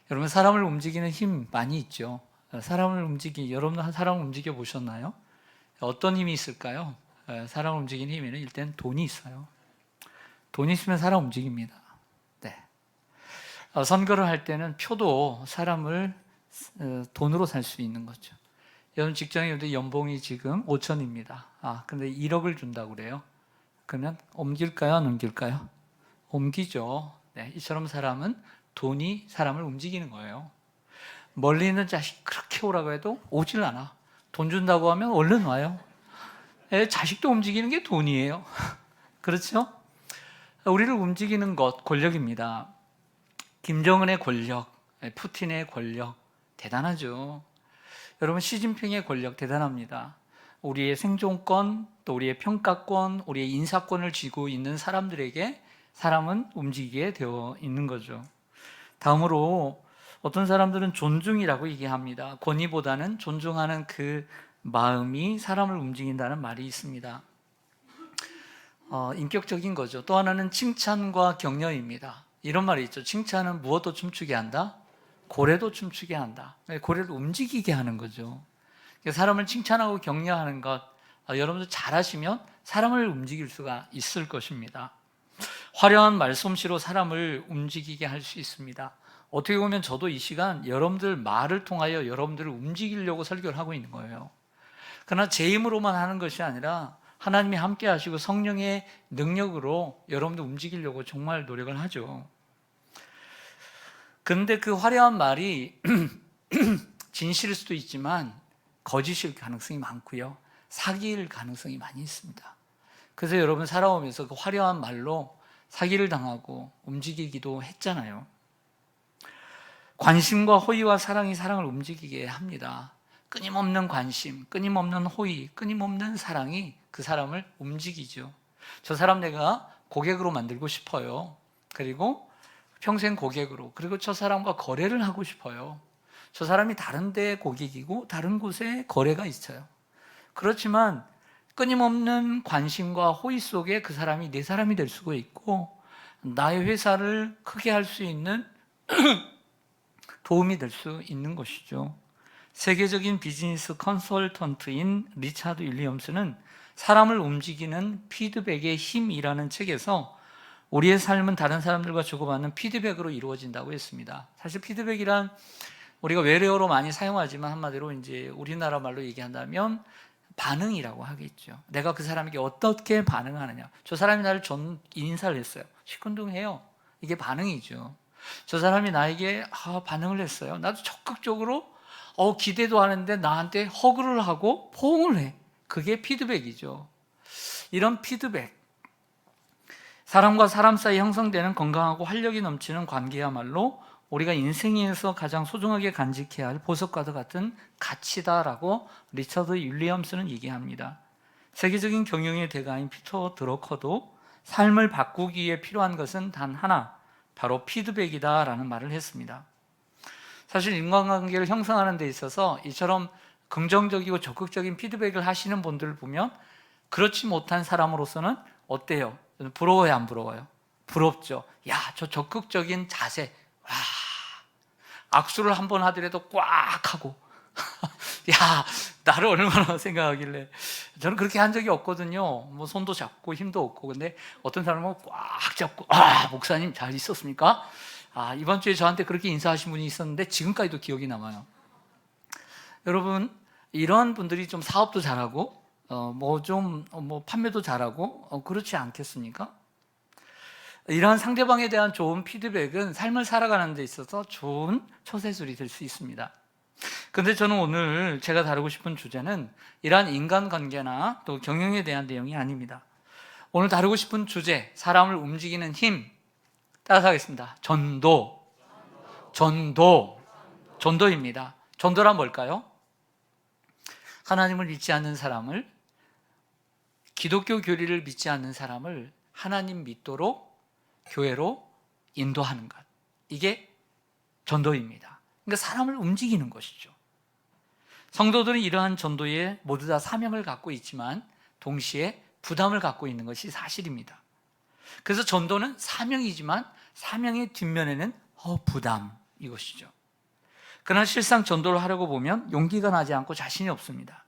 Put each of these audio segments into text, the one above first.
여러분, 사람을 움직이는 힘 많이 있죠. 여러분 사람을 움직여 보셨나요? 어떤 힘이 있을까요? 사람을 움직이는 힘에는 일단 돈이 있어요. 돈이 있으면 사람 움직입니다. 네. 선거를 할 때는 표도 사람을 돈으로 살 수 있는 거죠. 여러분 직장인들 연봉이 지금 5천입니다. 근데 1억을 준다고 그래요. 그러면 옮길까요? 안 옮길까요? 옮기죠. 네, 이처럼 돈이 사람을 움직이는 거예요. 멀리 있는 자식 그렇게 오라고 해도 오질 않아. 돈 준다고 하면 얼른 와요. 자식도 움직이는 게 돈이에요. 그렇죠? 우리를 움직이는 것, 권력입니다. 김정은의 권력, 푸틴의 권력, 대단하죠. 여러분, 시진핑의 권력 대단합니다. 우리의 생존권, 또 우리의 평가권, 우리의 인사권을 쥐고 있는 사람들에게 사람은 움직이게 되어 있는 거죠. 다음으로 어떤 사람들은 존중이라고 얘기합니다. 권위보다는 존중하는 그 마음이 사람을 움직인다는 말이 있습니다. 인격적인 거죠. 또 하나는 칭찬과 격려입니다. 이런 말이 있죠. 칭찬은 무엇도 춤추게 한다? 고래도 춤추게 한다. 고래를 움직이게 하는 거죠. 사람을 칭찬하고 격려하는 것, 여러분들 잘하시면 사람을 움직일 수가 있을 것입니다. 화려한 말솜씨로 사람을 움직이게 할 수 있습니다. 어떻게 보면 저도 이 시간 여러분들 말을 통하여 여러분들을 움직이려고 설교를 하고 있는 거예요. 그러나 제 힘으로만 하는 것이 아니라 하나님이 함께 하시고 성령의 능력으로 여러분들 움직이려고 정말 노력을 하죠. 그런데 그 화려한 말이 진실일 수도 있지만 거짓일 가능성이 많고요. 사기일 가능성이 많이 있습니다. 그래서 여러분 살아오면서 그 화려한 말로 사기를 당하고 움직이기도 했잖아요. 관심과 호의와 사랑이 사랑을 움직이게 합니다. 끊임없는 관심, 끊임없는 호의, 끊임없는 사랑이 그 사람을 움직이죠. 저 사람 내가 고객으로 만들고 싶어요. 그리고 평생 고객으로, 그리고 저 사람과 거래를 하고 싶어요. 저 사람이 다른 데 고객이고 다른 곳에 거래가 있어요. 그렇지만 끊임없는 관심과 호의 속에 그 사람이 내 사람이 될 수가 있고 나의 회사를 크게 할 수 있는 도움이 될 수 있는 것이죠. 세계적인 비즈니스 컨설턴트인 리차드 윌리엄스는 사람을 움직이는 피드백의 힘이라는 책에서 우리의 삶은 다른 사람들과 주고받는 피드백으로 이루어진다고 했습니다. 사실 피드백이란 우리가 외래어로 많이 사용하지만 한마디로 이제 우리나라 말로 얘기한다면 반응이라고 하겠죠. 내가 그 사람에게 어떻게 반응하느냐. 저 사람이 나를 인사를 했어요. 시큰둥해요. 이게 반응이죠. 저 사람이 나에게 반응을 했어요. 나도 적극적으로 기대도 하는데 나한테 허그를 하고 포옹을 해. 그게 피드백이죠. 이런 피드백, 사람과 사람 사이 형성되는 건강하고 활력이 넘치는 관계야말로 우리가 인생에서 가장 소중하게 간직해야 할 보석과도 같은 가치다라고 리처드 윌리엄스는 얘기합니다. 세계적인 경영의 대가인 피터 드러커도 삶을 바꾸기 위해 필요한 것은 단 하나, 바로 피드백이다라는 말을 했습니다. 사실 인간관계를 형성하는 데 있어서 이처럼 긍정적이고 적극적인 피드백을 하시는 분들을 보면 그렇지 못한 사람으로서는 어때요? 부러워요, 안 부러워요? 부럽죠. 야, 저 적극적인 자세, 와, 악수를 한번 하더라도 꽉 하고 야, 나를 얼마나 생각하길래. 저는 그렇게 한 적이 없거든요. 뭐 손도 잡고 힘도 없고. 근데 어떤 사람은 꽉 잡고 목사님 잘 있었습니까? 이번 주에 저한테 그렇게 인사하신 분이 있었는데 지금까지도 기억이 남아요. 여러분, 이런 분들이 좀 사업도 잘하고 판매도 잘하고 그렇지 않겠습니까? 이러한 상대방에 대한 좋은 피드백은 삶을 살아가는 데 있어서 좋은 처세술이 될 수 있습니다. 그런데 저는 오늘 제가 다루고 싶은 주제는 이러한 인간관계나 또 경영에 대한 내용이 아닙니다. 오늘 다루고 싶은 주제, 사람을 움직이는 힘, 따라하겠습니다. 전도입니다. 전도란 뭘까요? 하나님을 믿지 않는 사람을, 기독교 교리를 믿지 않는 사람을 하나님 믿도록 교회로 인도하는 것, 이게 전도입니다. 그러니까 사람을 움직이는 것이죠. 성도들은 이러한 전도에 모두 다 사명을 갖고 있지만 동시에 부담을 갖고 있는 것이 사실입니다. 그래서 전도는 사명이지만 사명의 뒷면에는 부담, 이것이죠. 그러나 실상 전도를 하려고 보면 용기가 나지 않고 자신이 없습니다.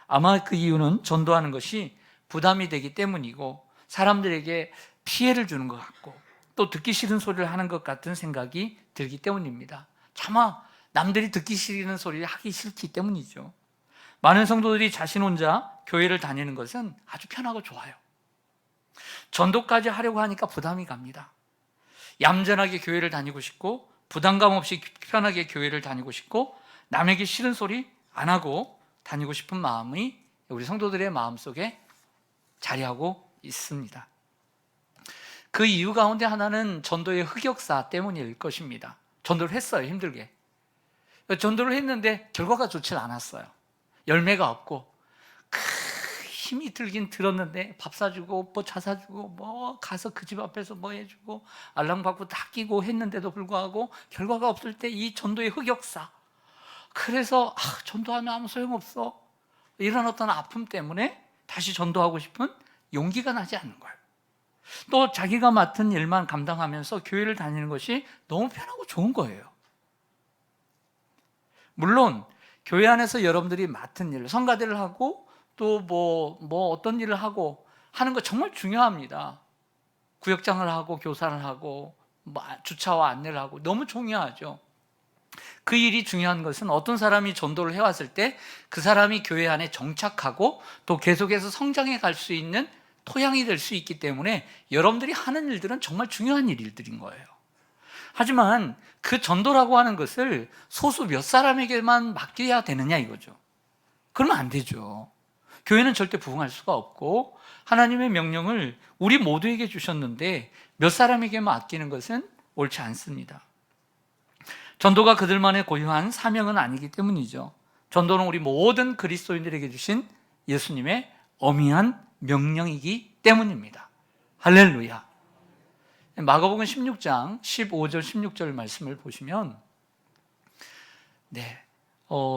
아마 그 이유는 전도하는 것이 부담이 되기 때문이고 사람들에게 피해를 주는 것 같고 또 듣기 싫은 소리를 하는 것 같은 생각이 들기 때문입니다. 차마 남들이 듣기 싫은 소리를 하기 싫기 때문이죠. 많은 성도들이 자신 혼자 교회를 다니는 것은 아주 편하고 좋아요. 전도까지 하려고 하니까 부담이 갑니다. 얌전하게 교회를 다니고 싶고 부담감 없이 편하게 교회를 다니고 싶고 남에게 싫은 소리 안 하고 다니고 싶은 마음이 우리 성도들의 마음속에 자리하고 있습니다. 그 이유 가운데 하나는 전도의 흑역사 때문일 것입니다. 전도를 했어요, 힘들게. 전도를 했는데 결과가 좋지 않았어요. 열매가 없고 힘이 들긴 들었는데 밥 사주고 뭐 차 사주고 뭐 가서 그 집 앞에서 뭐 해주고 알람 받고 다 끼고 했는데도 불구하고 결과가 없을 때 이 전도의 흑역사, 그래서 전도하면 아무 소용없어, 이런 어떤 아픔 때문에 다시 전도하고 싶은 용기가 나지 않는 거예요. 또 자기가 맡은 일만 감당하면서 교회를 다니는 것이 너무 편하고 좋은 거예요. 물론 교회 안에서 여러분들이 맡은 일, 성가대를 하고 또 뭐 어떤 일을 하고 하는 거 정말 중요합니다. 구역장을 하고 교사를 하고 주차와 안내를 하고 너무 중요하죠. 그 일이 중요한 것은 어떤 사람이 전도를 해왔을 때 그 사람이 교회 안에 정착하고 또 계속해서 성장해 갈 수 있는 토양이 될 수 있기 때문에 여러분들이 하는 일들은 정말 중요한 일들인 거예요. 하지만 그 전도라고 하는 것을 소수 몇 사람에게만 맡겨야 되느냐 이거죠. 그러면 안 되죠. 교회는 절대 부흥할 수가 없고 하나님의 명령을 우리 모두에게 주셨는데 몇 사람에게 맡기는 것은 옳지 않습니다. 전도가 그들만의 고유한 사명은 아니기 때문이죠. 전도는 우리 모든 그리스도인들에게 주신 예수님의 엄미한 명령이기 때문입니다. 할렐루야. 마가복음 16장 15절 16절 말씀을 보시면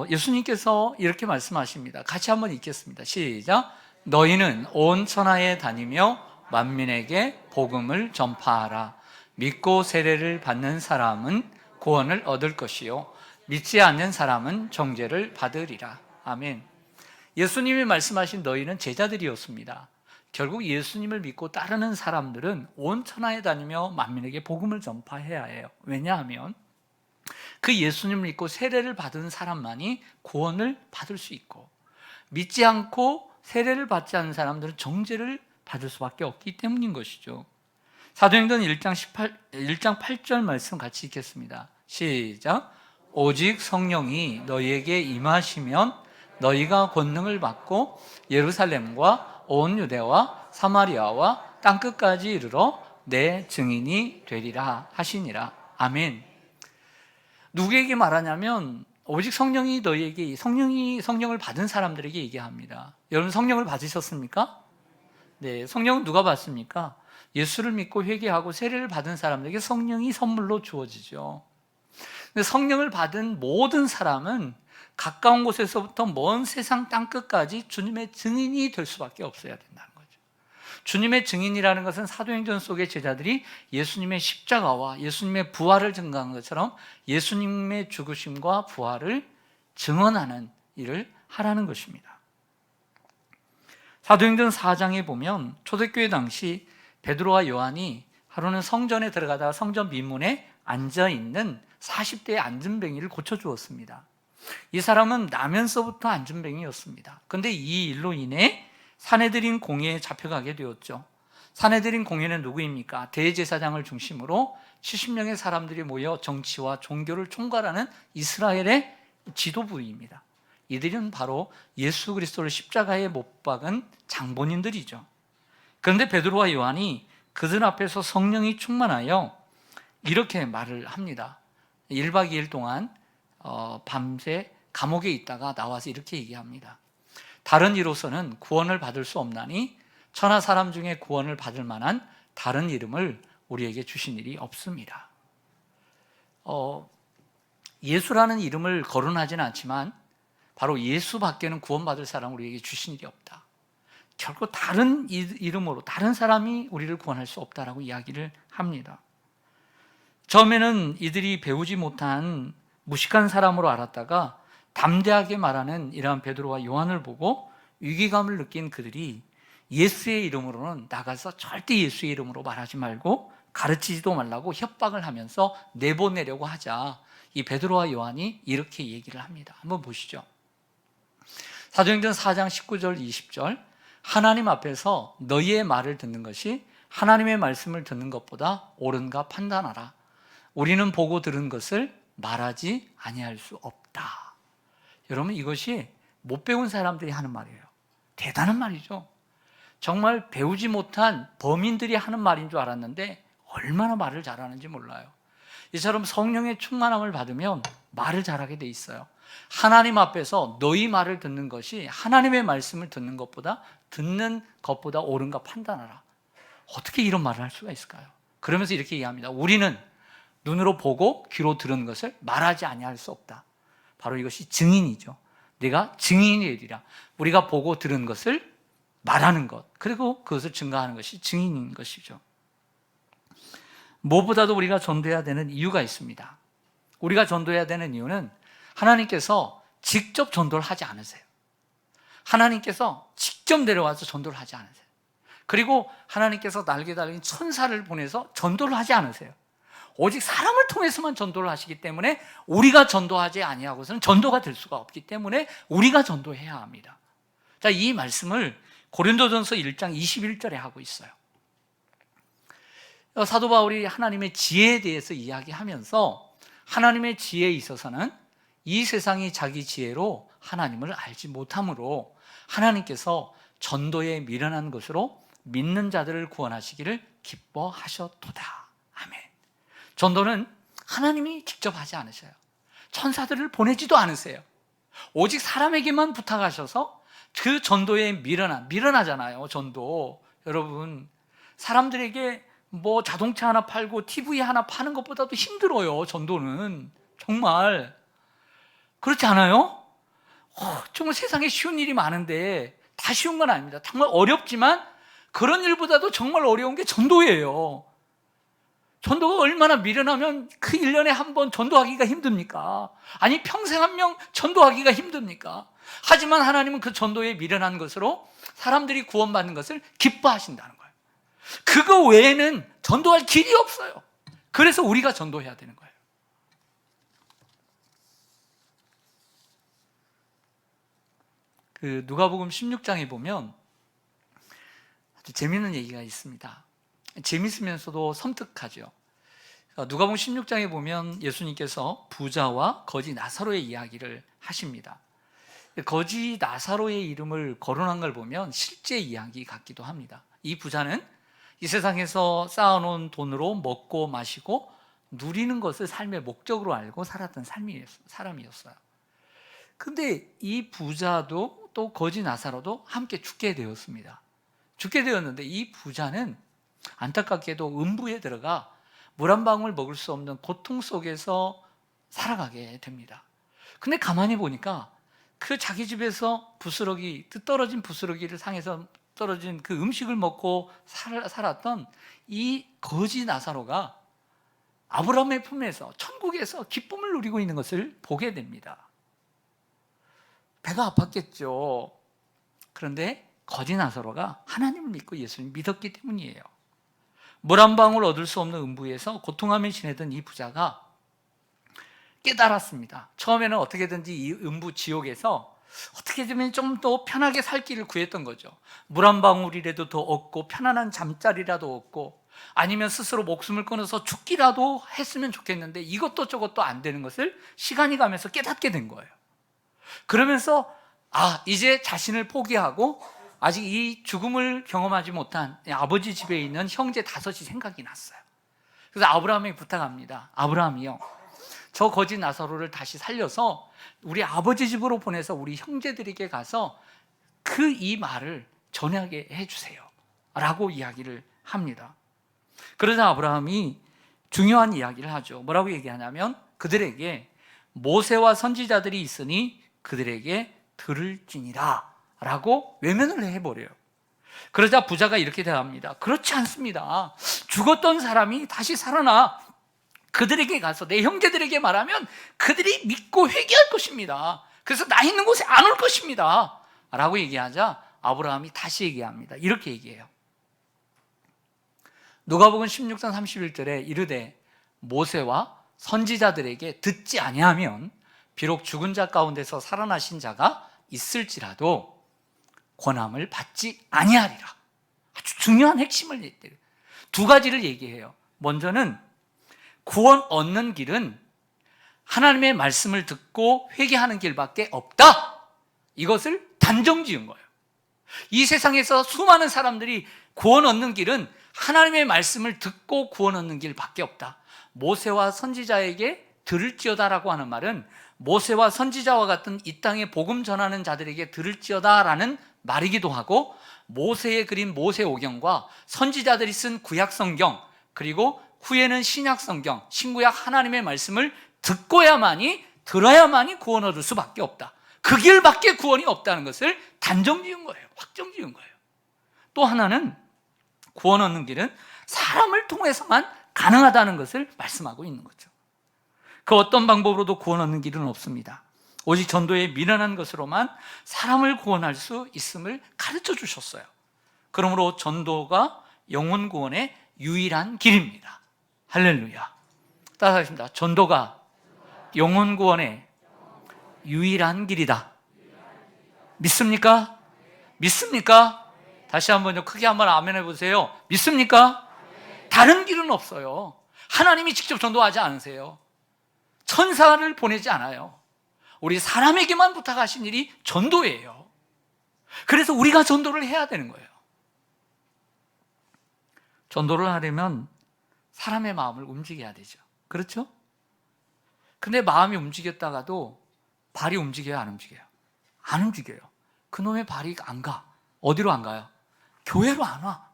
예수님께서 이렇게 말씀하십니다. 같이 한번 읽겠습니다. 시작. 너희는 온 천하에 다니며 만민에게 복음을 전파하라. 믿고 세례를 받는 사람은 구원을 얻을 것이요 믿지 않는 사람은 정죄를 받으리라. 아멘. 예수님이 말씀하신 너희는 제자들이었습니다. 결국 예수님을 믿고 따르는 사람들은 온 천하에 다니며 만민에게 복음을 전파해야 해요. 왜냐하면 그 예수님을 믿고 세례를 받은 사람만이 구원을 받을 수 있고 믿지 않고 세례를 받지 않는 사람들은 정죄를 받을 수밖에 없기 때문인 것이죠. 사도행전 1장 8절 말씀 같이 읽겠습니다. 시작. 오직 성령이 너희에게 임하시면 너희가 권능을 받고 예루살렘과 온 유대와 사마리아와 땅끝까지 이르러 내 증인이 되리라 하시니라. 아멘. 누구에게 말하냐면 오직 성령이 너희에게, 성령을 받은 사람들에게 얘기합니다. 여러분 성령을 받으셨습니까? 네, 성령은 누가 받습니까? 예수를 믿고 회개하고 세례를 받은 사람들에게 성령이 선물로 주어지죠. 근데 성령을 받은 모든 사람은 가까운 곳에서부터 먼 세상 땅끝까지 주님의 증인이 될 수밖에 없어야 된다는 거죠. 주님의 증인이라는 것은 사도행전 속의 제자들이 예수님의 십자가와 예수님의 부활을 증거한 것처럼 예수님의 죽으심과 부활을 증언하는 일을 하라는 것입니다. 사도행전 4장에 보면 초대교회 당시 베드로와 요한이 하루는 성전에 들어가다가 성전 미문에 앉아있는 40대의 안진뱅이를 고쳐주었습니다. 이 사람은 나면서부터 안진뱅이였습니다. 그런데 이 일로 인해 산헤드린 공회에 잡혀가게 되었죠. 산헤드린 공회는 누구입니까? 대제사장을 중심으로 70명의 사람들이 모여 정치와 종교를 총괄하는 이스라엘의 지도부입니다. 이들은 바로 예수 그리스도를 십자가에 못 박은 장본인들이죠. 그런데 베드로와 요한이 그들 앞에서 성령이 충만하여 이렇게 말을 합니다. 1박 2일 동안 밤새 감옥에 있다가 나와서 이렇게 얘기합니다. 다른 이로서는 구원을 받을 수 없나니 천하 사람 중에 구원을 받을 만한 다른 이름을 우리에게 주신 일이 없습니다. 예수라는 이름을 거론하지는 않지만 바로 예수밖에는 구원받을 사람을 우리에게 주신 일이 없다. 결코 다른 이름으로 다른 사람이 우리를 구원할 수 없다라고 이야기를 합니다. 처음에는 이들이 배우지 못한 무식한 사람으로 알았다가 담대하게 말하는 이러한 베드로와 요한을 보고 위기감을 느낀 그들이 예수의 이름으로는 나가서 절대 예수의 이름으로 말하지 말고 가르치지도 말라고 협박을 하면서 내보내려고 하자 이 베드로와 요한이 이렇게 얘기를 합니다. 한번 보시죠. 사도행전 4장 19절 20절 하나님 앞에서 너희의 말을 듣는 것이 하나님의 말씀을 듣는 것보다 옳은가 판단하라. 우리는 보고 들은 것을 말하지 아니할 수 없다. 여러분, 이것이 못 배운 사람들이 하는 말이에요. 대단한 말이죠. 정말 배우지 못한 범인들이 하는 말인 줄 알았는데 얼마나 말을 잘하는지 몰라요. 이처럼 성령의 충만함을 받으면 말을 잘하게 돼 있어요. 하나님 앞에서 너희 말을 듣는 것이 하나님의 말씀을 듣는 것보다 옳은가 판단하라. 어떻게 이런 말을 할 수가 있을까요? 그러면서 이렇게 얘기합니다. 우리는 눈으로 보고 귀로 들은 것을 말하지 아니할 수 없다. 바로 이것이 증인이죠. 내가 증인이 되리라. 우리가 보고 들은 것을 말하는 것, 그리고 그것을 증거하는 것이 증인인 것이죠. 무엇보다도 우리가 전도해야 되는 이유가 있습니다. 우리가 전도해야 되는 이유는 하나님께서 직접 전도를 하지 않으세요. 하나님께서 직접 내려와서 전도를 하지 않으세요. 그리고 하나님께서 날개 달린 천사를 보내서 전도를 하지 않으세요. 오직 사람을 통해서만 전도를 하시기 때문에 우리가 전도하지 아니하고서는 전도가 될 수가 없기 때문에 우리가 전도해야 합니다. 자, 이 말씀을 고린도전서 1장 21절에 하고 있어요. 사도 바울이 하나님의 지혜에 대해서 이야기하면서 하나님의 지혜에 있어서는 이 세상이 자기 지혜로 하나님을 알지 못하므로 하나님께서 전도에 미련한 것으로 믿는 자들을 구원하시기를 기뻐하셨도다. 아멘. 전도는 하나님이 직접 하지 않으셔요. 천사들을 보내지도 않으세요. 오직 사람에게만 부탁하셔서 그 전도에 미련하잖아요. 전도. 여러분, 사람들에게 뭐 자동차 하나 팔고 TV 하나 파는 것보다도 힘들어요. 전도는 정말 그렇지 않아요? 정말 세상에 쉬운 일이 많은데 다 쉬운 건 아닙니다. 정말 어렵지만 그런 일보다도 정말 어려운 게 전도예요. 전도가 얼마나 미련하면 그 1년에 한 번 전도하기가 힘듭니까? 아니 평생 한 명 전도하기가 힘듭니까? 하지만 하나님은 그 전도에 미련한 것으로 사람들이 구원받는 것을 기뻐하신다는 거예요. 그거 외에는 전도할 길이 없어요. 그래서 우리가 전도해야 되는 거예요. 그 누가복음 16장에 보면 아주 재미있는 얘기가 있습니다. 재미있으면서도 섬뜩하죠. 누가복음 16장에 보면 예수님께서 부자와 거지 나사로의 이야기를 하십니다. 거지 나사로의 이름을 거론한 걸 보면 실제 이야기 같기도 합니다. 이 부자는 이 세상에서 쌓아놓은 돈으로 먹고 마시고 누리는 것을 삶의 목적으로 알고 살았던 사람이었어요. 근데 이 부자도 또 거지 나사로도 함께 죽게 되었습니다. 죽게 되었는데 이 부자는 안타깝게도 음부에 들어가 물 한 방울 먹을 수 없는 고통 속에서 살아가게 됩니다. 근데 가만히 보니까 그 자기 집에서 떨어진 부스러기를 상해서 떨어진 그 음식을 먹고 살았던 이 거지 나사로가 아브라함의 품에서 천국에서 기쁨을 누리고 있는 것을 보게 됩니다. 배가 아팠겠죠. 그런데 거지 나사로가 하나님을 믿고 예수님을 믿었기 때문이에요. 물 한 방울 얻을 수 없는 음부에서 고통하며 지내던 이 부자가 깨달았습니다. 처음에는 어떻게든지 이 음부 지옥에서 어떻게 되면 좀 더 편하게 살 길을 구했던 거죠. 물 한 방울이라도 더 얻고 편안한 잠자리라도 얻고 아니면 스스로 목숨을 끊어서 죽기라도 했으면 좋겠는데 이것도 저것도 안 되는 것을 시간이 가면서 깨닫게 된 거예요. 그러면서 이제 자신을 포기하고 아직 이 죽음을 경험하지 못한 아버지 집에 있는 형제 5이 생각이 났어요. 그래서 아브라함에게 부탁합니다. 아브라함이요, 저 거지 나사로를 다시 살려서 우리 아버지 집으로 보내서 우리 형제들에게 가서 이 말을 전하게 해주세요 라고 이야기를 합니다. 그러자 아브라함이 중요한 이야기를 하죠. 뭐라고 얘기하냐면 그들에게 모세와 선지자들이 있으니 그들에게 들을지니라 라고 외면을 해버려요. 그러자 부자가 이렇게 대답합니다. 그렇지 않습니다. 죽었던 사람이 다시 살아나 그들에게 가서 내 형제들에게 말하면 그들이 믿고 회개할 것입니다. 그래서 나 있는 곳에 안 올 것입니다 라고 얘기하자 아브라함이 다시 얘기합니다. 이렇게 얘기해요. 누가복음 16장 31절에 이르되 모세와 선지자들에게 듣지 아니하면 비록 죽은 자 가운데서 살아나신 자가 있을지라도 권함을 받지 아니하리라. 아주 중요한 핵심을 얘기해요. 두 가지를 얘기해요. 먼저는 구원 얻는 길은 하나님의 말씀을 듣고 회개하는 길밖에 없다. 이것을 단정 지은 거예요. 이 세상에서 수많은 사람들이 구원 얻는 길은 하나님의 말씀을 듣고 구원 얻는 길밖에 없다. 모세와 선지자에게 들을지어다라고 하는 말은 모세와 선지자와 같은 이 땅에 복음 전하는 자들에게 들을지어다라는 말이기도 하고, 모세의 그린 모세오경과 선지자들이 쓴 구약성경, 그리고 후에는 신약성경, 신구약 하나님의 말씀을 듣고야만이, 들어야만이 구원 얻을 수밖에 없다. 그 길밖에 구원이 없다는 것을 단정 지은 거예요. 확정 지은 거예요. 또 하나는 구원 얻는 길은 사람을 통해서만 가능하다는 것을 말씀하고 있는 거죠. 그 어떤 방법으로도 구원 얻는 길은 없습니다. 오직 전도의 미련한 것으로만 사람을 구원할 수 있음을 가르쳐 주셨어요. 그러므로 전도가 영혼 구원의 유일한 길입니다. 할렐루야. 따라하겠습니다. 전도가 영혼 구원의 유일한 길이다. 믿습니까? 믿습니까? 다시 한번 크게 한번 아멘 해보세요. 믿습니까? 다른 길은 없어요. 하나님이 직접 전도하지 않으세요. 천사를 보내지 않아요. 우리 사람에게만 부탁하신 일이 전도예요. 그래서 우리가 전도를 해야 되는 거예요. 전도를 하려면 사람의 마음을 움직여야 되죠. 그렇죠? 근데 마음이 움직였다가도 발이 움직여요, 안 움직여요? 안 움직여요. 그놈의 발이 안 가. 어디로 안 가요? 교회로 안 와.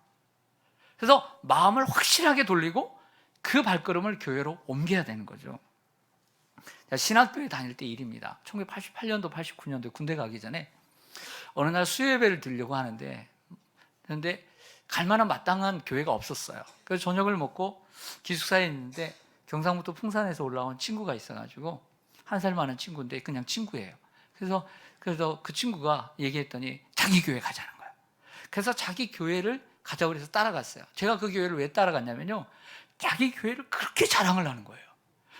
그래서 마음을 확실하게 돌리고 그 발걸음을 교회로 옮겨야 되는 거죠. 신학교에 다닐 때 일입니다. 1988년도, 89년도 군대 가기 전에 어느 날 수요예배를 드리려고 하는데, 그런데 갈 만한 마땅한 교회가 없었어요. 그래서 저녁을 먹고 기숙사에 있는데 경상북도 풍산에서 올라온 친구가 있어가지고, 한 살 많은 친구인데 그냥 친구예요. 그래서 그 친구가 얘기했더니 자기 교회 가자는 거예요. 그래서 자기 교회를 가자고 그래서 따라갔어요. 제가 그 교회를 왜 따라갔냐면요, 자기 교회를 그렇게 자랑을 하는 거예요.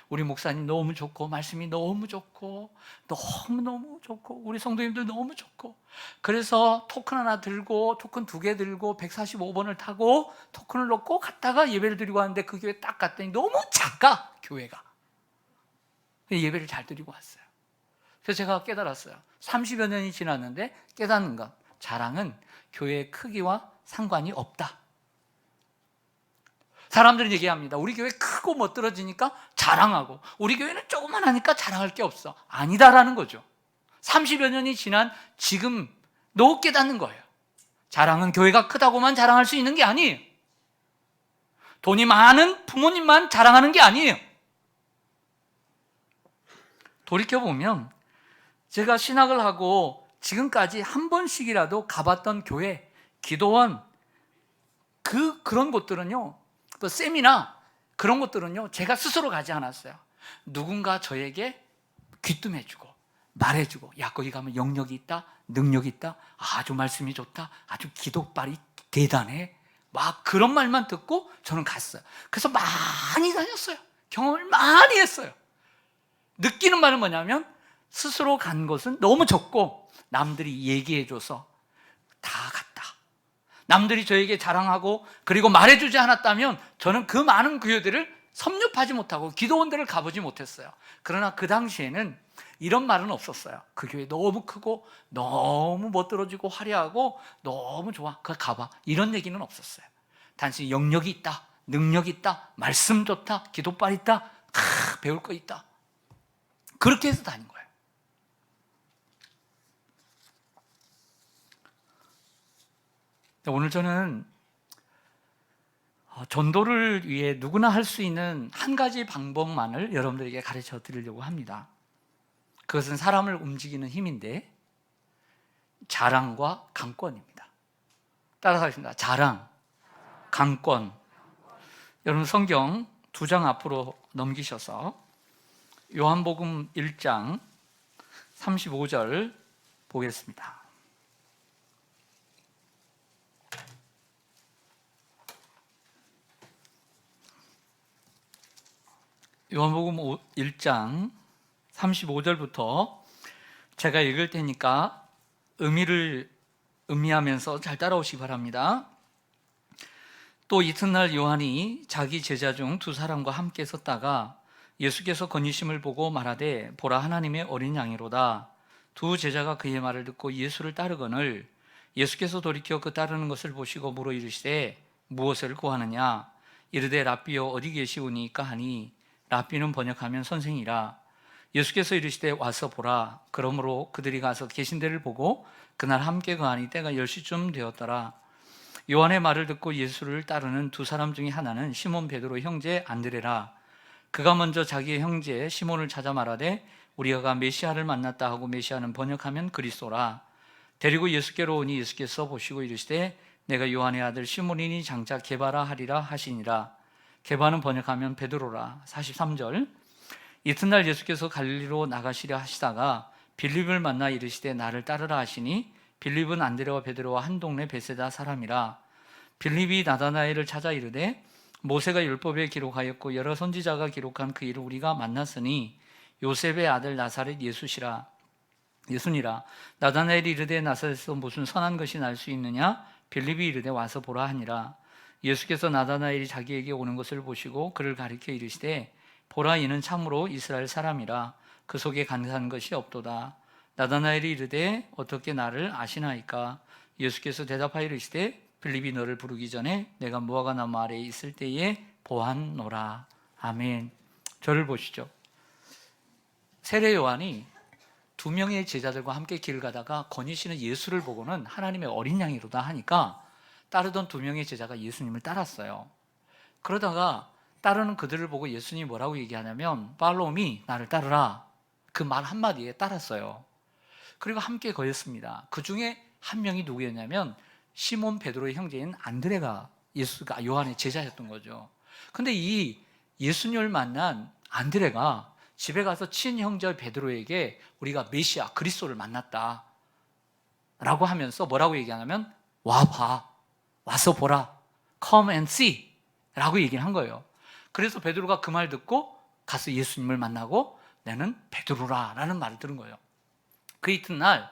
우리 목사님 너무 좋고, 말씀이 너무 좋고, 너무너무 좋고, 우리 성도님들 너무 좋고. 그래서 토큰 하나 들고, 토큰 2개 들고 145번을 타고 토큰을 넣고 갔다가 예배를 드리고 왔는데, 그 교회 딱 갔더니 너무 작아, 교회가. 예배를 잘 드리고 왔어요. 그래서 제가 깨달았어요. 30여 년이 지났는데 깨닫는 것, 자랑은 교회의 크기와 상관이 없다. 사람들은 얘기합니다. 우리 교회 크고 멋들어지니까 자랑하고, 우리 교회는 조그만하니까 자랑할 게 없어. 아니다라는 거죠. 30여 년이 지난 지금 너 깨닫는 거예요. 자랑은 교회가 크다고만 자랑할 수 있는 게 아니에요. 돈이 많은 부모님만 자랑하는 게 아니에요. 돌이켜보면 제가 신학을 하고 지금까지 한 번씩이라도 가봤던 교회, 기도원, 그런 곳들은요, 또 세미나 그런 것들은요, 제가 스스로 가지 않았어요. 누군가 저에게 귀뜸해주고 말해주고, 야 거기 가면 영역이 있다, 능력이 있다, 아주 말씀이 좋다, 아주 기도발이 대단해, 막 그런 말만 듣고 저는 갔어요. 그래서 많이 다녔어요. 경험을 많이 했어요. 느끼는 말은 뭐냐면, 스스로 간 곳은 너무 적고 남들이 얘기해줘서 다 갔다. 남들이 저에게 자랑하고 그리고 말해주지 않았다면 저는 그 많은 교회들을 섭렵하지 못하고 기도원들을 가보지 못했어요. 그러나 그 당시에는 이런 말은 없었어요. 그 교회 너무 크고 너무 멋들어지고 화려하고 너무 좋아, 그거 가봐, 이런 얘기는 없었어요. 단순히 영역이 있다, 능력이 있다, 말씀 좋다, 기도발 있다, 배울 거 있다, 그렇게 해서 다닌 거예요. 오늘 저는 전도를 위해 누구나 할 수 있는 한 가지 방법만을 여러분들에게 가르쳐 드리려고 합니다. 그것은 사람을 움직이는 힘인데, 자랑과 강권입니다. 따라서 하겠습니다. 자랑, 강권. 여러분 성경 두 장 앞으로 넘기셔서 요한복음 1장 35절 보겠습니다. 요한복음 1장 35절부터 제가 읽을 테니까 음미하면서 잘 따라오시기 바랍니다. 또 이튿날 요한이 자기 제자 중 두 사람과 함께 섰다가 예수께서 건지심을 보고 말하되 보라 하나님의 어린 양이로다. 두 제자가 그의 말을 듣고 예수를 따르거늘 예수께서 돌이켜 그 따르는 것을 보시고 물어 이르시되 무엇을 구하느냐. 이르되 랍비여 어디 계시오니까 하니 랍비는 번역하면 선생이라. 예수께서 이르시되 와서 보라. 그러므로 그들이 가서 계신 데를 보고 그날 함께 거하니 때가 10시쯤 되었더라. 요한의 말을 듣고 예수를 따르는 두 사람 중에 하나는 시몬 베드로 형제 안드레라. 그가 먼저 자기의 형제 시몬을 찾아 말하되 우리가 메시아를 만났다 하고 메시아는 번역하면 그리스도라. 데리고 예수께로 오니 예수께서 보시고 이르시되 내가 요한의 아들 시몬이니 장차 게바라 하리라 하시니라. 게바는 번역하면 베드로라. 43절. 이튿날 예수께서 갈릴리로 나가시려 하시다가 빌립을 만나 이르시되 나를 따르라 하시니 빌립은 안드레와 베드로와 한 동네 베세다 사람이라. 빌립이 나다나엘을 찾아 이르되 모세가 율법에 기록하였고 여러 선지자가 기록한 그 일을 우리가 만났으니 요셉의 아들 나사렛 예수니라. 나다나엘이 이르되 나사렛에서 무슨 선한 것이 날 수 있느냐. 빌립이 이르되 와서 보라 하니라. 예수께서 나다나엘이 자기에게 오는 것을 보시고 그를 가리켜 이르시되 보라 이는 참으로 이스라엘 사람이라. 그 속에 간사한 것이 없도다. 나다나엘이 이르되 어떻게 나를 아시나이까. 예수께서 대답하여 이르시되 빌립이 너를 부르기 전에 내가 무화과 나무 아래에 있을 때에 보았노라. 아멘. 저를 보시죠. 세례 요한이 두 명의 제자들과 함께 길을 가다가 거니시는 예수를 보고는 하나님의 어린 양이로다 하니까 따르던 두 명의 제자가 예수님을 따랐어요. 그러다가 따르는 그들을 보고 예수님이 뭐라고 얘기하냐면 Follow me, 나를 따르라. 그 말 한마디에 따랐어요. 그리고 함께 거했습니다. 그 중에 한 명이 누구였냐면 시몬 베드로의 형제인 안드레가 요한의 제자였던 거죠. 근데 이 예수님을 만난 안드레가 집에 가서 친형제 베드로에게 우리가 메시아 그리스도를 만났다 라고 하면서 뭐라고 얘기하냐면 와봐, 와서 보라, come and see 라고 얘기를 한 거예요. 그래서 베드로가 그 말 듣고 가서 예수님을 만나고 나는 베드로라 라는 말을 들은 거예요. 그 이튿날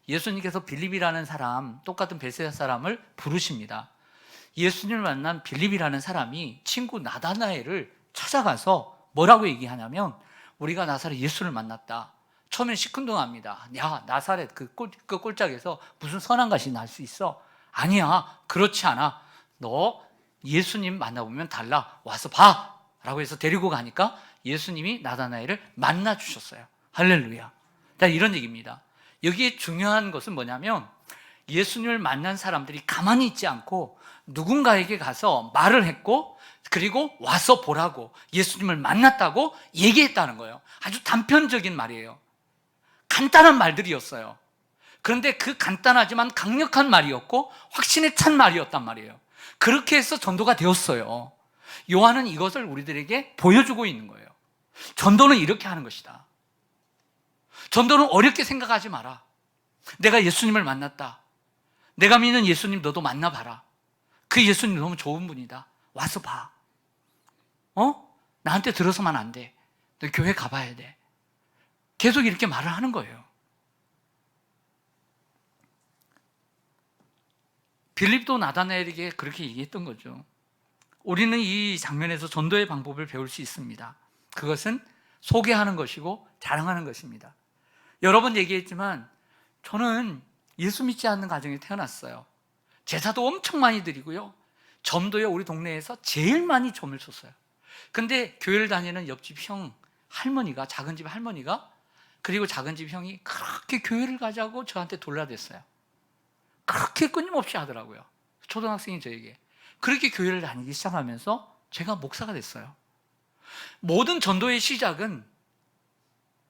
예수님께서 빌립이라는 사람, 똑같은 베세다 사람을 부르십니다. 예수님을 만난 빌립이라는 사람이 친구 나다나엘을 찾아가서 뭐라고 얘기하냐면 우리가 나사렛 예수를 만났다. 처음엔 시큰둥합니다. 야, 나사렛 그 꼴짝에서 무슨 선한 것이 날 수 있어? 아니야, 그렇지 않아. 너 예수님 만나보면 달라. 와서 봐! 라고 해서 데리고 가니까 예수님이 나다나엘을 만나주셨어요. 할렐루야. 이런 얘기입니다. 여기에 중요한 것은 뭐냐면 예수님을 만난 사람들이 가만히 있지 않고 누군가에게 가서 말을 했고 그리고 와서 보라고 예수님을 만났다고 얘기했다는 거예요. 아주 단편적인 말이에요. 간단한 말들이었어요. 그런데 그 간단하지만 강력한 말이었고 확신에 찬 말이었단 말이에요. 그렇게 해서 전도가 되었어요. 요한은 이것을 우리들에게 보여주고 있는 거예요. 전도는 이렇게 하는 것이다. 전도는 어렵게 생각하지 마라. 내가 예수님을 만났다. 내가 믿는 예수님 너도 만나봐라. 그 예수님 너무 좋은 분이다. 와서 봐. 나한테 들어서만 안 돼. 너 교회 가봐야 돼. 계속 이렇게 말을 하는 거예요. 빌립도 나다나엘에게 그렇게 얘기했던 거죠. 우리는 이 장면에서 전도의 방법을 배울 수 있습니다. 그것은 소개하는 것이고 자랑하는 것입니다. 여러 번 얘기했지만 저는 예수 믿지 않는 가정에 태어났어요. 제사도 엄청 많이 드리고요. 점도요, 우리 동네에서 제일 많이 점을 쳤어요. 근데 교회를 다니는 옆집 형 할머니가, 작은 집 할머니가, 그리고 작은 집 형이 그렇게 교회를 가자고 저한테 돌라댔어요. 그렇게 끊임없이 하더라고요. 초등학생인 저에게. 그렇게 교회를 다니기 시작하면서 제가 목사가 됐어요. 모든 전도의 시작은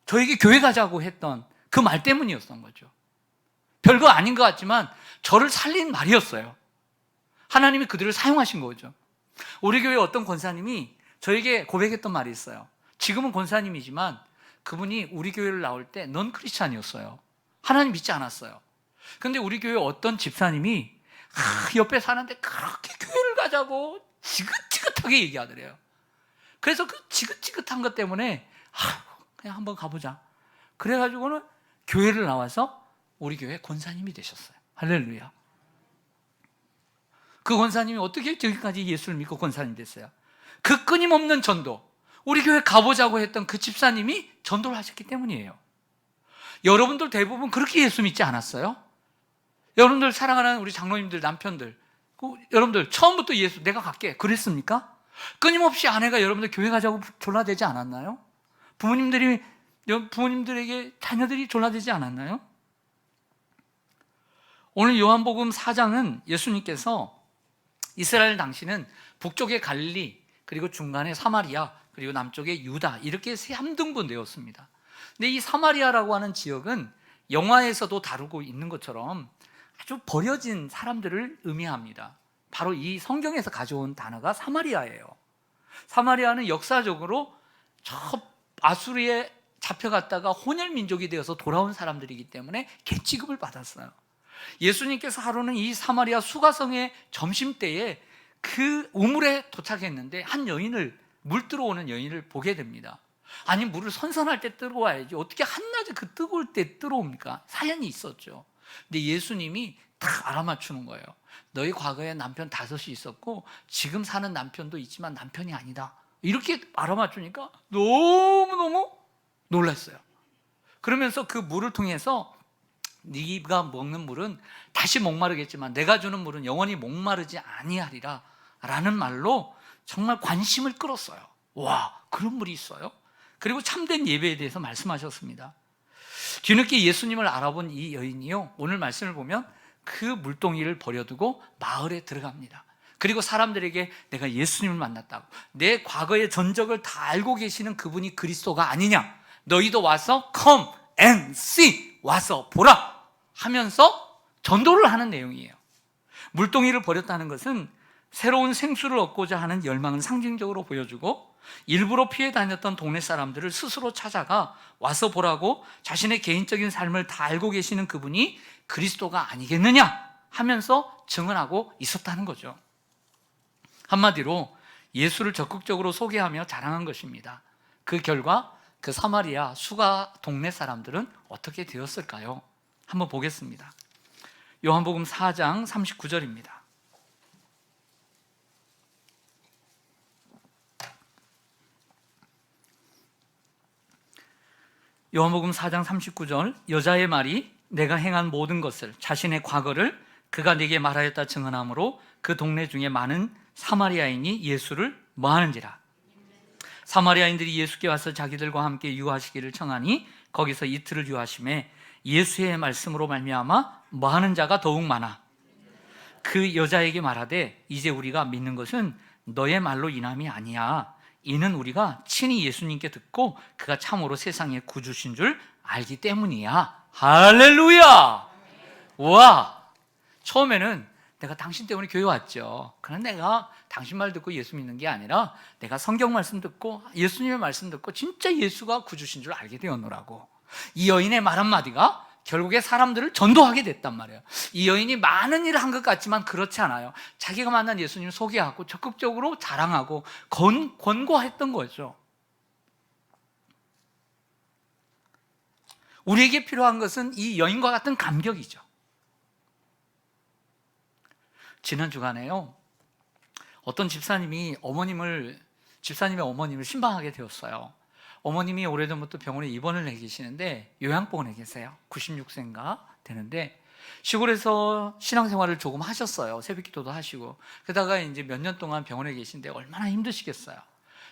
저에게 교회 가자고 했던 그 말 때문이었던 거죠. 별거 아닌 것 같지만 저를 살린 말이었어요. 하나님이 그들을 사용하신 거죠. 우리 교회 어떤 권사님이 저에게 고백했던 말이 있어요. 지금은 권사님이지만 그분이 우리 교회를 나올 때 넌 크리스찬이었어요. 하나님 믿지 않았어요. 근데 우리 교회 어떤 집사님이 옆에 사는데 그렇게 교회를 가자고 지긋지긋하게 얘기하더래요. 그래서 그 지긋지긋한 것 때문에 그냥 한번 가보자. 그래가지고는 교회를 나와서 우리 교회 권사님이 되셨어요. 할렐루야. 그 권사님이 어떻게 저기까지 예수를 믿고 권사님 됐어요? 그 끊임없는 전도, 우리 교회 가보자고 했던 그 집사님이 전도를 하셨기 때문이에요. 여러분들 대부분 그렇게 예수 믿지 않았어요? 여러분들 사랑하는 우리 장로님들, 남편들, 여러분들 처음부터 예수 내가 갈게 그랬습니까? 끊임없이 아내가 여러분들 교회 가자고 졸라대지 않았나요? 부모님들에게 자녀들이 졸라대지 않았나요? 오늘 요한복음 4장은 예수님께서 이스라엘 당시는 북쪽의 갈릴리, 그리고 중간에 사마리아, 그리고 남쪽에 유다, 이렇게 3등분 되었습니다. 근데 이 사마리아라고 하는 지역은 영화에서도 다루고 있는 것처럼 아주 버려진 사람들을 의미합니다. 바로 이 성경에서 가져온 단어가 사마리아예요. 사마리아는 역사적으로 저 아수르에 잡혀갔다가 혼혈민족이 되어서 돌아온 사람들이기 때문에 개취급을 받았어요. 예수님께서 하루는 이 사마리아 수가성의 점심때에 그 우물에 도착했는데 한 여인을, 물 들어오는 여인을 보게 됩니다. 아니, 물을 선선할 때 들어와야지 어떻게 한낮에 그 뜨거울 때 들어옵니까? 사연이 있었죠. 근데 예수님이 딱 알아맞추는 거예요. 너희 과거에 남편 5이 있었고 지금 사는 남편도 있지만 남편이 아니다. 이렇게 알아맞추니까 너무너무 놀랐어요. 그러면서 그 물을 통해서 네가 먹는 물은 다시 목마르겠지만 내가 주는 물은 영원히 목마르지 아니하리라 라는 말로 정말 관심을 끌었어요. 와, 그런 물이 있어요? 그리고 참된 예배에 대해서 말씀하셨습니다. 뒤늦게 예수님을 알아본 이 여인이요, 오늘 말씀을 보면 그 물동이를 버려두고 마을에 들어갑니다. 그리고 사람들에게 내가 예수님을 만났다고, 내 과거의 전적을 다 알고 계시는 그분이 그리스도가 아니냐, 너희도 와서 come and see, 와서 보라 하면서 전도를 하는 내용이에요. 물동이를 버렸다는 것은 새로운 생수를 얻고자 하는 열망을 상징적으로 보여주고, 일부러 피해 다녔던 동네 사람들을 스스로 찾아가 와서 보라고 자신의 개인적인 삶을 다 알고 계시는 그분이 그리스도가 아니겠느냐 하면서 증언하고 있었다는 거죠. 한마디로 예수를 적극적으로 소개하며 자랑한 것입니다. 그 결과 그 사마리아 수가 동네 사람들은 어떻게 되었을까요? 한번 보겠습니다. 요한복음 4장 39절입니다. 요한복음 4장 39절, 여자의 말이 내가 행한 모든 것을, 자신의 과거를 그가 내게 말하였다 증언하므로 그 동네 중에 많은 사마리아인이 예수를 뭐하는지라. 사마리아인들이 예수께 와서 자기들과 함께 유하시기를 청하니 거기서 이틀을 유하심에 예수의 말씀으로 말미암아 뭐하는 자가 더욱 많아. 그 여자에게 말하되 이제 우리가 믿는 것은 너의 말로 인함이 아니야. 이는 우리가 친히 예수님께 듣고 그가 참으로 세상의 구주신 줄 알기 때문이야. 할렐루야. 와, 처음에는 내가 당신 때문에 교회 왔죠. 그런데 내가 당신 말 듣고 예수 믿는 게 아니라 내가 성경 말씀 듣고 예수님의 말씀 듣고 진짜 예수가 구주신 줄 알게 되었노라고. 이 여인의 말 한마디가 결국에 사람들을 전도하게 됐단 말이에요. 이 여인이 많은 일을 한 것 같지만 그렇지 않아요. 자기가 만난 예수님을 소개하고 적극적으로 자랑하고 권고했던 거죠. 우리에게 필요한 것은 이 여인과 같은 감격이죠. 지난 주간에요, 어떤 집사님의 어머님을 신방하게 되었어요. 어머님이 오래전부터 병원에 입원을 해 계시는데 요양병원에 계세요. 96세인가 되는데 시골에서 신앙생활을 조금 하셨어요. 새벽기도도 하시고. 그러다가 이제 몇 년 동안 병원에 계신데 얼마나 힘드시겠어요.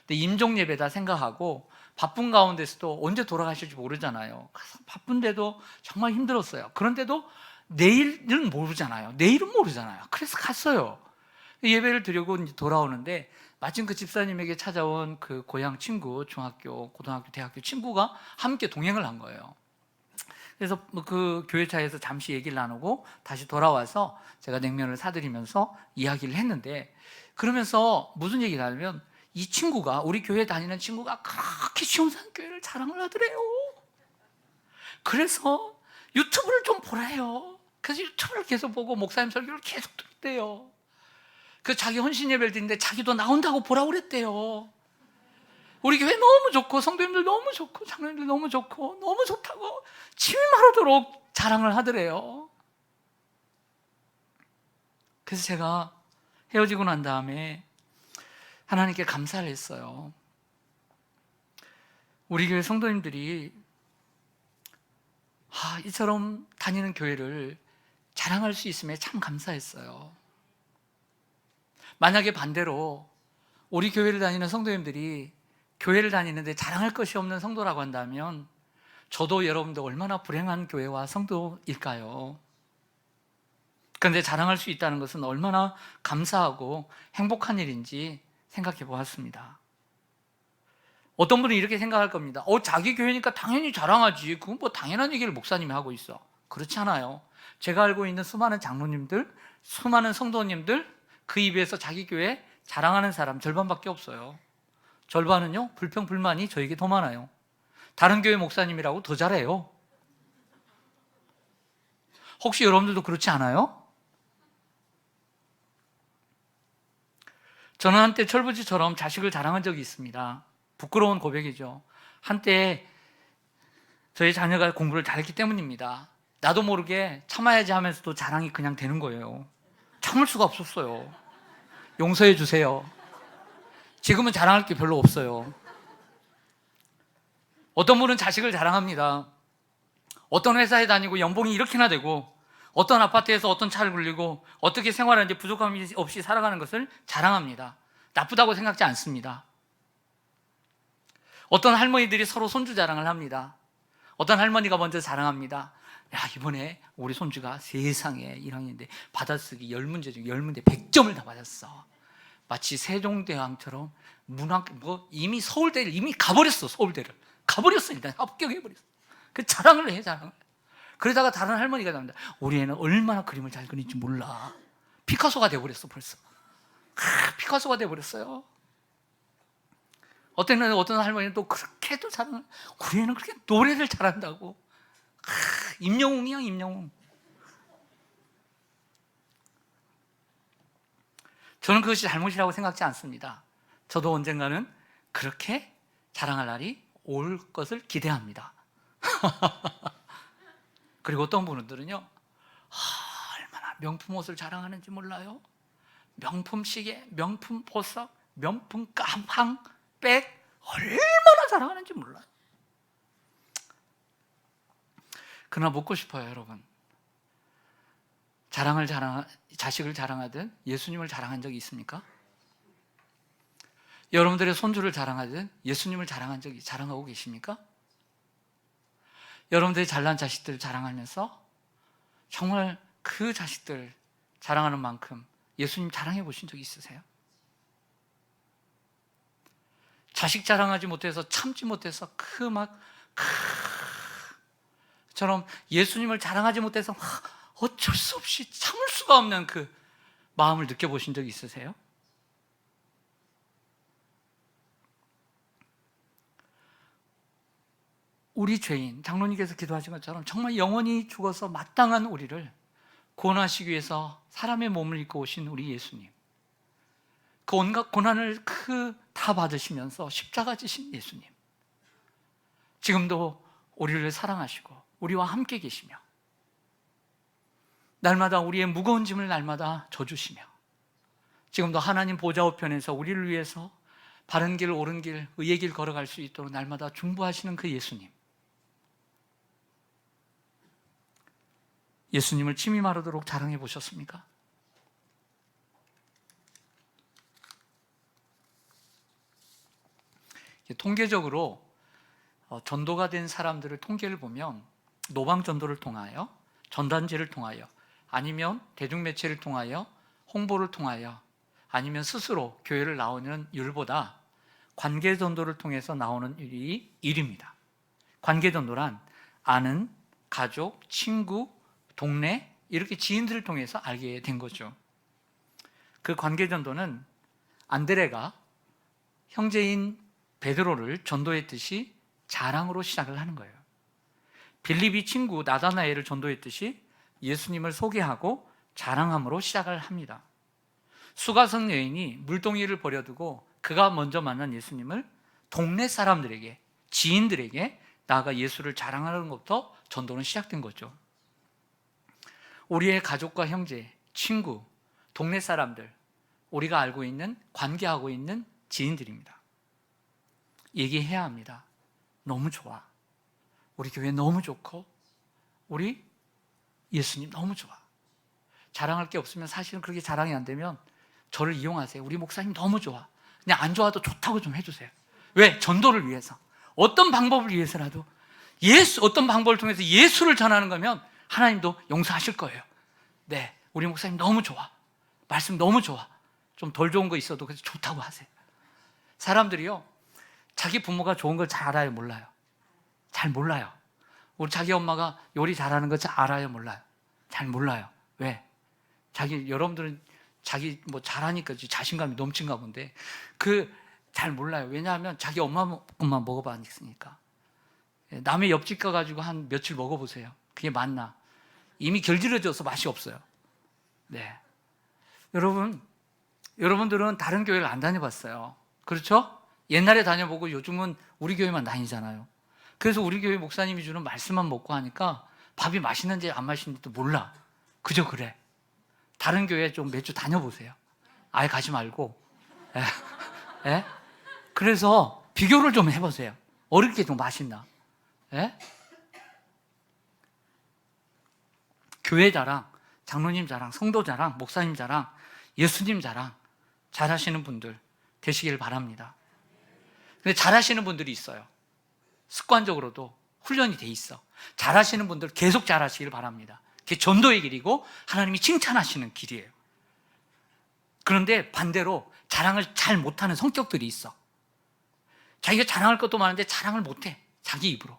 근데 임종 예배다 생각하고 바쁜 가운데서도 언제 돌아가실지 모르잖아요. 바쁜데도 정말 힘들었어요. 그런데도 내일은 모르잖아요. 그래서 갔어요. 예배를 드리고 이제 돌아오는데 마침 그 집사님에게 찾아온 그 고향 친구, 중학교, 고등학교, 대학교 친구가 함께 동행을 한 거예요. 그래서 그 교회차에서 잠시 얘기를 나누고 다시 돌아와서 제가 냉면을 사드리면서 이야기를 했는데, 그러면서 무슨 얘기를 하냐면 이 친구가, 우리 교회 다니는 친구가 그렇게 시온산교회를 자랑을 하더래요. 그래서 유튜브를 좀 보래요. 그래서 유튜브를 계속 보고 목사님 설교를 계속 듣대요. 그 자기 헌신 예배를 드리는데 자기도 나온다고 보라고 그랬대요. 우리 교회 너무 좋고 성도님들 너무 좋고 장로님들 너무 좋고 너무 좋다고 침이 마르도록 자랑을 하더래요. 그래서 제가 헤어지고 난 다음에 하나님께 감사를 했어요. 우리 교회 성도님들이 이처럼 다니는 교회를 자랑할 수 있음에 참 감사했어요. 만약에 반대로 우리 교회를 다니는 성도님들이 교회를 다니는데 자랑할 것이 없는 성도라고 한다면 저도 여러분도 얼마나 불행한 교회와 성도일까요? 그런데 자랑할 수 있다는 것은 얼마나 감사하고 행복한 일인지 생각해 보았습니다. 어떤 분은 이렇게 생각할 겁니다. 자기 교회니까 당연히 자랑하지. 그건 뭐 당연한 얘기를 목사님이 하고 있어. 그렇지 않아요. 제가 알고 있는 수많은 장로님들, 수많은 성도님들, 그 입에서 자기 교회 자랑하는 사람 절반밖에 없어요. 절반은요, 불평, 불만이 저에게 더 많아요. 다른 교회 목사님이라고 더 잘해요. 혹시 여러분들도 그렇지 않아요? 저는 한때 철부지처럼 자식을 자랑한 적이 있습니다. 부끄러운 고백이죠. 한때 저희 자녀가 공부를 잘했기 때문입니다. 나도 모르게 참아야지 하면서도 자랑이 그냥 되는 거예요. 참을 수가 없었어요. 용서해 주세요. 지금은 자랑할 게 별로 없어요. 어떤 분은 자식을 자랑합니다. 어떤 회사에 다니고 연봉이 이렇게나 되고 어떤 아파트에서 어떤 차를 굴리고 어떻게 생활하는지 부족함 없이 살아가는 것을 자랑합니다. 나쁘다고 생각지 않습니다. 어떤 할머니들이 서로 손주 자랑을 합니다. 어떤 할머니가 먼저 자랑합니다. 이번에 우리 손주가 세상에 1학년인데 받아쓰기 10문제 중에 10문제 100점을 다 받았어. 마치 세종대왕처럼 이미 서울대를 이미 가버렸어. 서울대를 가버렸어. 일단 합격해버렸어. 그 자랑을 해. 그러다가 다른 할머니가 나온다. 우리 애는 얼마나 그림을 잘 그리는지 몰라. 피카소가 돼버렸어. 벌써 피카소가 돼버렸어요. 어떤 할머니는 또 그렇게 또 자랑을, 우리 애는 그렇게 노래를 잘한다고. 임영웅이야, 임영웅. 저는 그것이 잘못이라고 생각지 않습니다. 저도 언젠가는 그렇게 자랑할 날이 올 것을 기대합니다. 그리고 어떤 분들은요, 얼마나 명품 옷을 자랑하는지 몰라요? 명품 시계, 명품 보석, 명품 가방, 백, 얼마나 자랑하는지 몰라요. 그러나 묻고 싶어요, 여러분. 자식을 자랑하든 예수님을 자랑한 적이 있습니까? 여러분들의 손주를 자랑하든 예수님을 자랑하고 계십니까? 여러분들의 잘난 자식들을 자랑하면서 정말 그 자식들 자랑하는 만큼 예수님 자랑해 보신 적이 있으세요? 자식 자랑하지 못해서 참지 못해서 처럼 예수님을 자랑하지 못해서 어쩔 수 없이 참을 수가 없는 그 마음을 느껴보신 적이 있으세요? 우리 죄인, 장로님께서 기도하신 것처럼 정말 영원히 죽어서 마땅한 우리를 구원하시기 위해서 사람의 몸을 입고 오신 우리 예수님, 그 온갖 고난을 다 받으시면서 십자가 지신 예수님, 지금도 우리를 사랑하시고 우리와 함께 계시며 날마다 우리의 무거운 짐을 날마다 져주시며 지금도 하나님 보좌 우편에서 우리를 위해서 바른 길, 옳은 길, 의의 길 걸어갈 수 있도록 날마다 중보하시는 그 예수님, 예수님을 침이 마르도록 자랑해 보셨습니까? 통계적으로 전도가 된 사람들을 통계를 보면 노방전도를 통하여, 전단지를 통하여, 아니면 대중매체를 통하여, 홍보를 통하여, 아니면 스스로 교회를 나오는 율보다 관계전도를 통해서 나오는 율이 1위입니다. 관계전도란 아는 가족, 친구, 동네, 이렇게 지인들을 통해서 알게 된 거죠. 그 관계전도는 안드레가 형제인 베드로를 전도했듯이 자랑으로 시작을 하는 거예요. 빌립이 친구 나다나엘을 전도했듯이 예수님을 소개하고 자랑함으로 시작을 합니다. 수가성 여인이 물동이를 버려두고 그가 먼저 만난 예수님을 동네 사람들에게, 지인들에게 나아가 예수를 자랑하는 것부터 전도는 시작된 거죠. 우리의 가족과 형제, 친구, 동네 사람들, 우리가 알고 있는, 관계하고 있는 지인들입니다. 얘기해야 합니다. 너무 좋아. 우리 교회 너무 좋고 우리 예수님 너무 좋아. 자랑할 게 없으면 사실은 그렇게 자랑이 안 되면 저를 이용하세요. 우리 목사님 너무 좋아. 그냥 안 좋아도 좋다고 좀 해주세요. 왜? 전도를 위해서. 어떤 방법을 위해서라도 어떤 방법을 통해서 예수를 전하는 거면 하나님도 용서하실 거예요. 네, 우리 목사님 너무 좋아. 말씀 너무 좋아. 좀 덜 좋은 거 있어도 그래서 좋다고 하세요. 사람들이요, 자기 부모가 좋은 걸 잘 알아요, 몰라요? 잘 몰라요. 우리 자기 엄마가 요리 잘하는 거 잘 알아요, 몰라요? 잘 몰라요. 왜? 여러분들은 자기 뭐 잘하니까 자신감이 넘친가 본데 잘 몰라요. 왜냐하면 자기 엄마 것만 먹어봤으니까. 남의 옆집 가가지고 한 며칠 먹어보세요. 그게 맞나? 이미 결질러져서 맛이 없어요. 네. 여러분들은 다른 교회를 안 다녀봤어요. 그렇죠? 옛날에 다녀보고 요즘은 우리 교회만 다니잖아요. 그래서 우리 교회 목사님이 주는 말씀만 먹고 하니까 밥이 맛있는지 안 맛있는지도 몰라. 그저 그래. 다른 교회 좀 몇 주 다녀보세요. 아예 가지 말고. 예? 그래서 비교를 좀 해보세요. 어렵게 좀 맛있나? 예? 교회 자랑, 장로님 자랑, 성도 자랑, 목사님 자랑, 예수님 자랑 잘하시는 분들 되시길 바랍니다. 근데 잘하시는 분들이 있어요. 습관적으로도 훈련이 돼 있어. 잘하시는 분들 계속 잘하시길 바랍니다. 그게 전도의 길이고 하나님이 칭찬하시는 길이에요. 그런데 반대로 자랑을 잘 못하는 성격들이 있어. 자기가 자랑할 것도 많은데 자랑을 못해. 자기 입으로.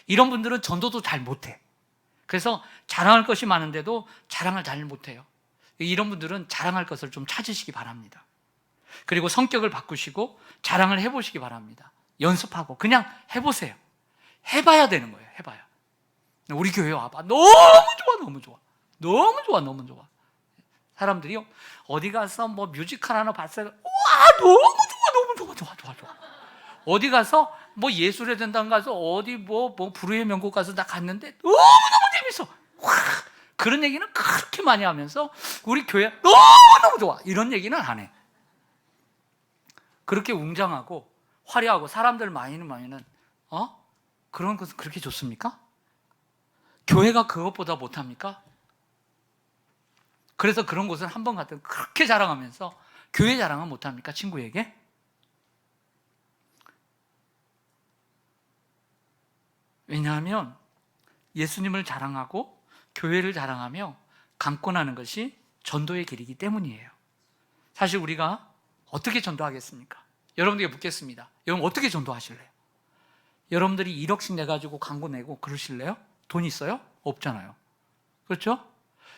이런 분들은 전도도 잘 못해. 그래서 자랑할 것이 많은데도 자랑을 잘 못해요. 이런 분들은 자랑할 것을 좀 찾으시기 바랍니다. 그리고 성격을 바꾸시고 자랑을 해보시기 바랍니다. 연습하고 그냥 해보세요. 해봐야 되는 거예요. 해봐야. 우리 교회 와봐. 너무 좋아, 너무 좋아. 너무 좋아, 너무 좋아. 사람들이요, 어디 가서 뭐 뮤지컬 하나 봤어요. 와, 너무 좋아, 너무 좋아. 어디 가서 뭐 예술의 전당 가서 어디 뭐 불후의 명곡 가서 나 갔는데 너무너무 재밌어. 와, 그런 얘기는 그렇게 많이 하면서 우리 교회 너무너무 좋아. 이런 얘기는 안 해. 그렇게 웅장하고 화려하고 사람들 많이는 그런 것은 그렇게 좋습니까? 교회가 그것보다 못합니까? 그래서 그런 곳은 한 번 갔다 그렇게 자랑하면서 교회 자랑은 못합니까? 친구에게? 왜냐하면 예수님을 자랑하고 교회를 자랑하며 강권하는 것이 전도의 길이기 때문이에요. 사실 우리가 어떻게 전도하겠습니까? 여러분들에게 묻겠습니다. 여러분 어떻게 전도하실래요? 여러분들이 1억씩 내가지고 광고 내고 그러실래요? 돈 있어요? 없잖아요. 그렇죠?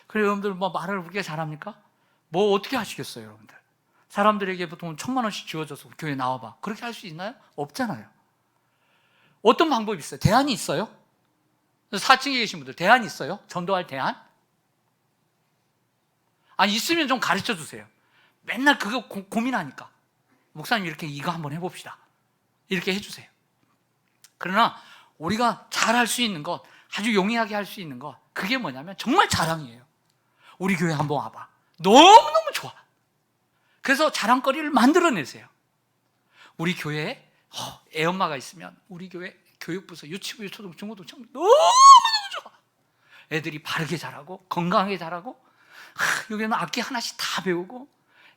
그래 여러분들 뭐 말을 그렇게 잘합니까? 뭐 어떻게 하시겠어요, 여러분들? 사람들에게 보통 1,000만 원씩 주어져서 교회 나와봐. 그렇게 할 수 있나요? 없잖아요. 어떤 방법이 있어요? 대안이 있어요? 4층에 계신 분들 대안이 있어요? 전도할 대안? 아니 있으면 좀 가르쳐 주세요. 맨날 그거 고민하니까 목사님 이렇게 이거 한번 해봅시다. 이렇게 해주세요. 그러나 우리가 잘할 수 있는 것, 아주 용이하게 할 수 있는 것, 그게 뭐냐면 정말 자랑이에요. 우리 교회 한번 와봐. 너무너무 좋아. 그래서 자랑거리를 만들어내세요. 우리 교회에 애엄마가 있으면 우리 교회 교육부서 유치부, 초등, 중고등 너무너무 좋아. 애들이 바르게 자라고 건강하게 자라고 여기는 악기 하나씩 다 배우고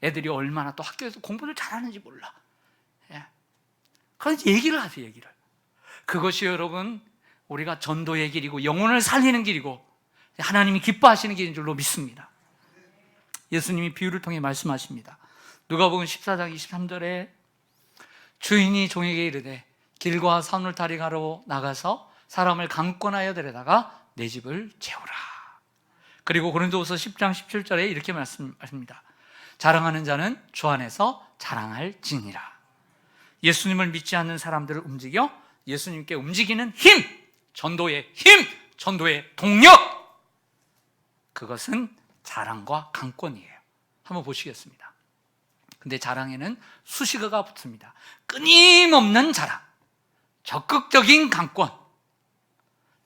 애들이 얼마나 또 학교에서 공부를 잘하는지 몰라. 예. 그래서 얘기를 하세요. 얘기를. 그것이 여러분 우리가 전도의 길이고 영혼을 살리는 길이고 하나님이 기뻐하시는 길인 줄로 믿습니다. 예수님이 비유를 통해 말씀하십니다. 누가복음 14장 23절에 주인이 종에게 이르되 길과 산울타리가로 나가서 사람을 강권하여 데려다가 내 집을 채우라. 그리고 고린도후서 10장 17절에 이렇게 말씀하십니다. 자랑하는 자는 주 안에서 자랑할지니라. 예수님을 믿지 않는 사람들을 움직여 예수님께 움직이는 힘, 전도의 힘, 전도의 동력, 그것은 자랑과 강권이에요. 한번 보시겠습니다. 근데 자랑에는 수식어가 붙습니다. 끊임없는 자랑, 적극적인 강권.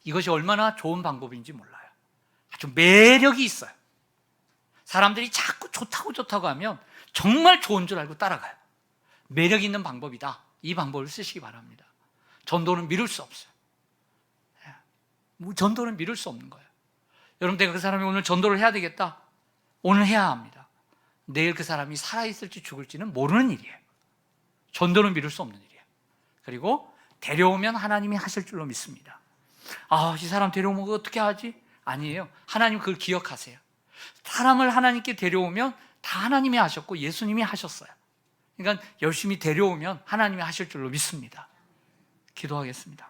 이것이 얼마나 좋은 방법인지 몰라요. 아주 매력이 있어요. 사람들이 자꾸 좋다고 하면 정말 좋은 줄 알고 따라가요. 매력 있는 방법이다. 이 방법을 쓰시기 바랍니다. 전도는 미룰 수 없어요. 전도는 미룰 수 없는 거예요. 여러분, 내가 그 사람이 오늘 전도를 해야 되겠다. 오늘 해야 합니다. 내일 그 사람이 살아있을지 죽을지는 모르는 일이에요. 전도는 미룰 수 없는 일이에요. 그리고 데려오면 하나님이 하실 줄로 믿습니다. 이 사람 데려오면 어떻게 하지? 아니에요. 하나님 그걸 기억하세요. 사람을 하나님께 데려오면 다 하나님이 하셨고 예수님이 하셨어요. 그러니까 열심히 데려오면 하나님이 하실 줄로 믿습니다. 기도하겠습니다.